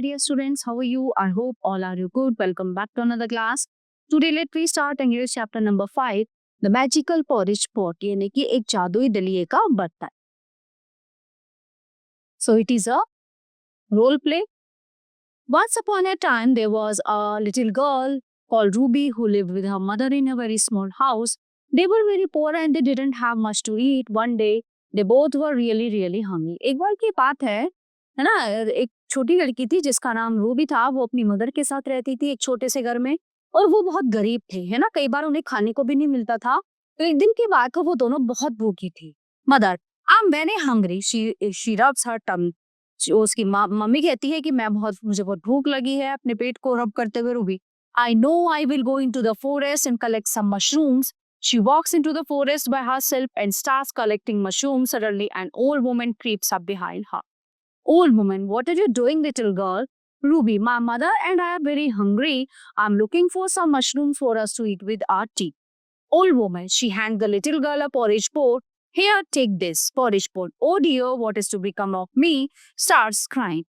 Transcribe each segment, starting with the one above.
my dear students. How are you? I hope all are you good. Welcome back to another class. Today let me start English chapter number 5, The Magical Porridge Pot, यानी कि एक जादुई दलिये का बर्तन. So it is a role play. Once upon a time there was a little girl called Ruby who lived with her mother in a very small house. They were very poor and they didn't have much to eat. One day they both were really hungry. एक बार की बात है ना, एक छोटी लड़की थी जिसका नाम रूबी था. वो अपनी मदर के साथ रहती थी एक छोटे से घर में और वो बहुत गरीब थे, है ना. कई बार उन्हें खाने को भी नहीं मिलता था. तो एक दिन की बात को वो दोनों बहुत भूखी थी. Mother, I am very hungry, she rubs her tum. उसकी मम्मी कहती है कि मुझे बहुत भूख लगी है, अपने पेट को रब करते हुए Ruby. I know I will go into the forest and collect some mushrooms. She walks into the forest by herself and starts collecting mushrooms. Suddenly, an old woman creeps up behind her. Old woman, what are you doing, little girl? Ruby, my mother and I are very hungry. I'm looking for some mushrooms for us to eat with our tea. Old woman, she hands the little girl a porridge pot. Here, take this porridge pot. Oh dear, what is to become of me? Starts crying.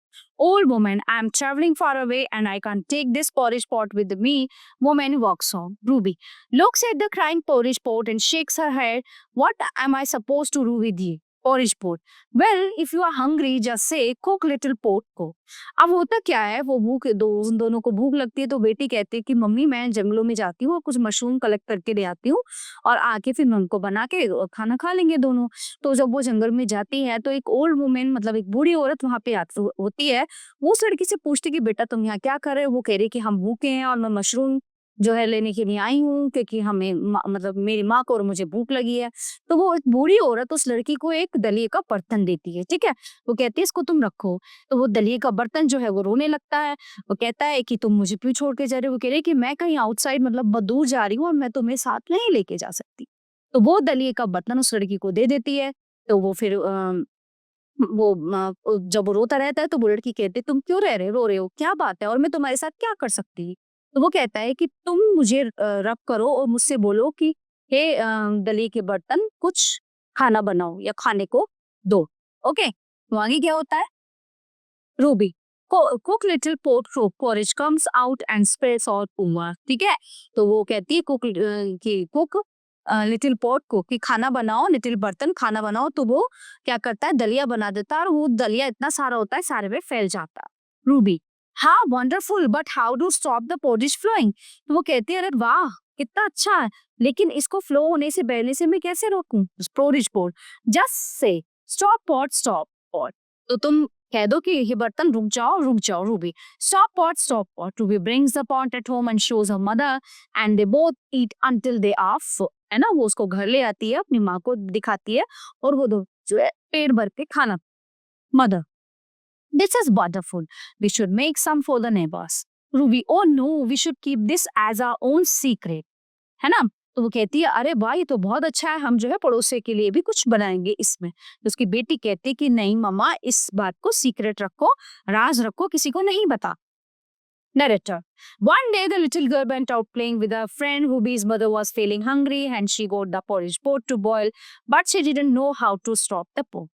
Old woman, I'm traveling far away and I can't take this porridge pot with me. Woman walks on. Ruby looks at the crying porridge pot and shakes her head. What am I supposed to do with the porridge pot? Well, if you are hungry, just say cook little pot को. अब होता क्या है, वो उन दोनों को भूख लगती है तो बेटी कहती है कि मम्मी मैं जंगलों में जाती हूँ और कुछ मशरूम कलेक्ट करके ले आती हूँ और आके फिर मैं उनको बना के खाना खा लेंगे दोनों. तो जब वो जंगल में जाती है तो एक ओल्ड वुमेन, मतलब एक बूढ़ी औरत वहां पे होती है. वो उस लड़की से पूछती कि बेटा तुम यहाँ क्या कर रहे हो. वो कह रही कि हम भूखे हैं और मैं मशरूम जो है लेने के लिए आई हूँ क्योंकि हमें मतलब मेरी माँ को और मुझे भूख लगी है. तो वो एक बूढ़ी औरत उस लड़की को एक दलिये का बर्तन देती है. ठीक है, वो कहती है इसको तुम रखो. तो वो दलिये का बर्तन जो है वो रोने लगता है. वो कहता है कि तुम मुझे क्यों छोड़ के जा रहे हो. वो कह रही है कि मैं कहीं आउटसाइड मतलब बहुत दूर जा रही हूँ और मैं तुम्हें साथ नहीं लेके जा सकती. तो वो दलिये का बर्तन उस लड़की को दे देती है. तो वो फिर जब वो रोता रहता है तो वो लड़की कहती है तुम क्यों रो रहे हो, क्या बात है और मैं तुम्हारे साथ क्या कर सकती. तो वो कहता है कि तुम मुझे रब करो और मुझसे बोलो कि हे दलिये के बर्तन कुछ खाना बनाओ या खाने को दो. ओके, तो आगे क्या होता है. Ruby cook little pot porridge comes out and spreads all over. ठीक है, तो वो कहती है कुक लिटिल पोट को कि खाना बनाओ, लिटिल बर्तन खाना बनाओ. तो वो क्या करता है, दलिया बना देता है और वो दलिया इतना सारा होता है सारे में फैल जाता है. रूबी, हाँ wonderful, but how to stop the porridge flowing. तो वो कहती है अरे वाह कितना अच्छा है, लेकिन इसको फ्लो होने से बहने से मैं कैसे रोकूं. Porridge pot just say stop pot. तो तुम कह दो कि ये बर्तन रुक जाओ. Ruby stop pot. Ruby brings the pot at home and shows her mother and they both eat until they are full. है ना, वो उसको घर ले आती है, अपनी माँ को दिखाती है और वो दो जो है पेट भर के खाना. Mother, this is wonderful. We should make some for the neighbors. Ruby, oh no, we should keep this as our own secret. है ना. तो वो कहती है अरे वाह ये तो बहुत अच्छा है, हम जो है पड़ोसी के लिए भी कुछ बनाएंगे इसमें. तो उसकी बेटी कहती है कि नहीं मम्मा, इस बात को सीक्रेट रखो, राज रखो, किसी को नहीं बता. Narrator. One day the little girl went out playing with her friend. Ruby's mother was feeling hungry and she got the porridge pot to boil, but she didn't know how to stop the pot.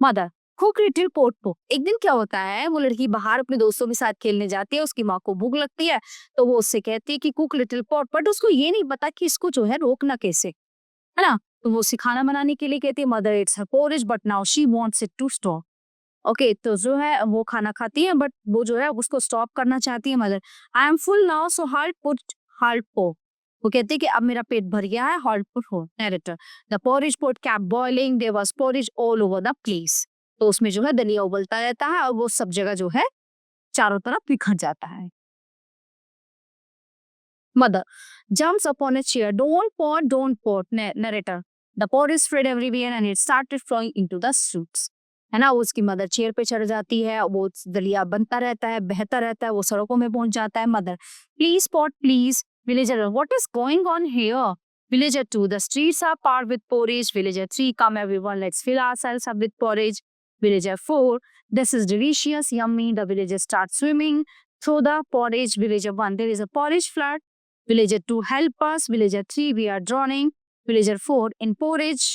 Mother. Cook little pot को. एक दिन क्या होता है, वो लड़की बाहर अपने दोस्तों के साथ खेलने जाती है, उसकी माँ को भूख लगती है तो वो उससे कहती है कि कुक लिटिल पोट, बट उसको ये नहीं पता कि इसको जो है रोकना कैसे, है ना. तो वो उसे खाना बनाने के लिए कहती है mother it's her porridge but now she wants it to stop. Okay, तो जो है वो खाना खाती है बट वो जो है उसको स्टॉप करना चाहती है. Mother, I M full now so heart पो. वो कहती है कि अब मेरा पेट भर गया है, हार्ट पुट हो. Narrator. The porridge pot kept boiling, there was porridge all over the place. तो उसमें जो है दलिया उबलता रहता है और वो सब जगह जो है चारों तरफ बिखर जाता है. Mother jumps upon a chair. Don't pot. Narrator. The porridge spread everywhere and it started flowing into the streets. है ना, उसकी मदर चेयर पे चढ़ जाती है, वो दलिया बनता रहता है, बहता रहता है, वो सड़कों में पहुंच जाता है. Mother please pot please. Villager, what is going on here. Villager 2, the streets are parked with porridge. Villager 3, come everyone, let's fill ourselves up with porridge. Villager 4, this is delicious, yummy. The villagers start swimming through the porridge. Villager 1, there is a porridge flood. Villager 2, help us. Villager 3, we are drowning. Villager 4, in porridge.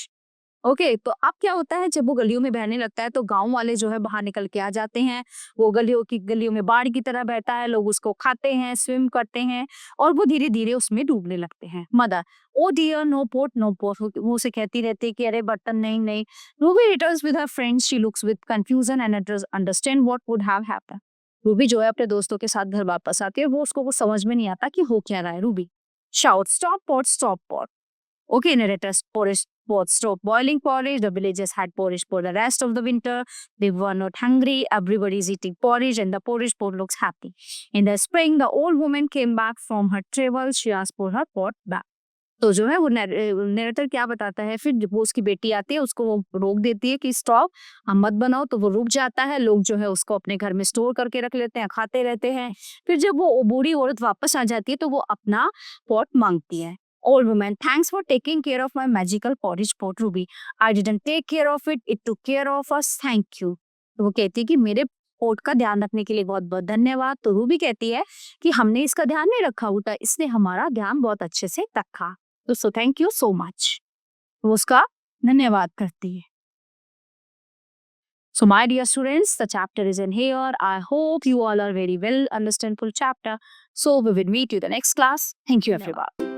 Okay, तो अब क्या होता है जब वो गलियों में बहने लगता है तो गाँव वाले जो है बाहर निकल के आ जाते हैं। वो गलियों में बाढ़ की तरह बहता है, लोग उसको खाते हैं, स्विम करते हैं और वो धीरे-धीरे उसमें डूबने लगते हैं। Mother, oh dear no pot no pot, वो उसे कहती रहती है कि अरे बर्तन नहीं, नहीं। Ruby returns with her friends, she looks with confusion and understand what would have happened. Ruby जो है अपने दोस्तों के साथ घर वापस आती है, वो उसको कुछ समझ में नहीं आता कि हो क्या रहा है। Ruby shout, stop pot, stop pot. Okay, narrators, porridge pots stop boiling porridge. The villagers had porridge for the rest of the winter. They were not hungry. Everybody is eating porridge, and the porridge pot looks happy. In the spring, the old woman came back from her travels. She asked for her pot back. तो जो है वो narrator क्या बताता है, फिर जब वो उसकी बेटी आती है उसको वो रोक देती है कि स्टॉप, हम मत बनाओ, तो वो रुक जाता है। लोग जो है उसको अपने घर में स्टोर करके रख लेते हैं, खाते रहते हैं। फिर जब वो बूढ़ी औरत वापस आ जाती है तो वो अपना पॉट मांगती है। Old woman, thanks for taking care of my magical porridge pot, Ruby. I didn't take care of it, it took care of us. Thank you. तो वो कहती है कि मेरे पोट का ध्यान रखने के लिए बहुत बहुत धन्यवाद। तो रूबी कहती है कि हमने इसका ध्यान नहीं रखा, उल्टा इसने हमारा ध्यान बहुत अच्छे से रखा। तो so thank you so much, वो उसका धन्यवाद करती है। So my dear students, the chapter is in here. I hope you all are very well understand full chapter. So we will meet you the next class. Thank you everyone.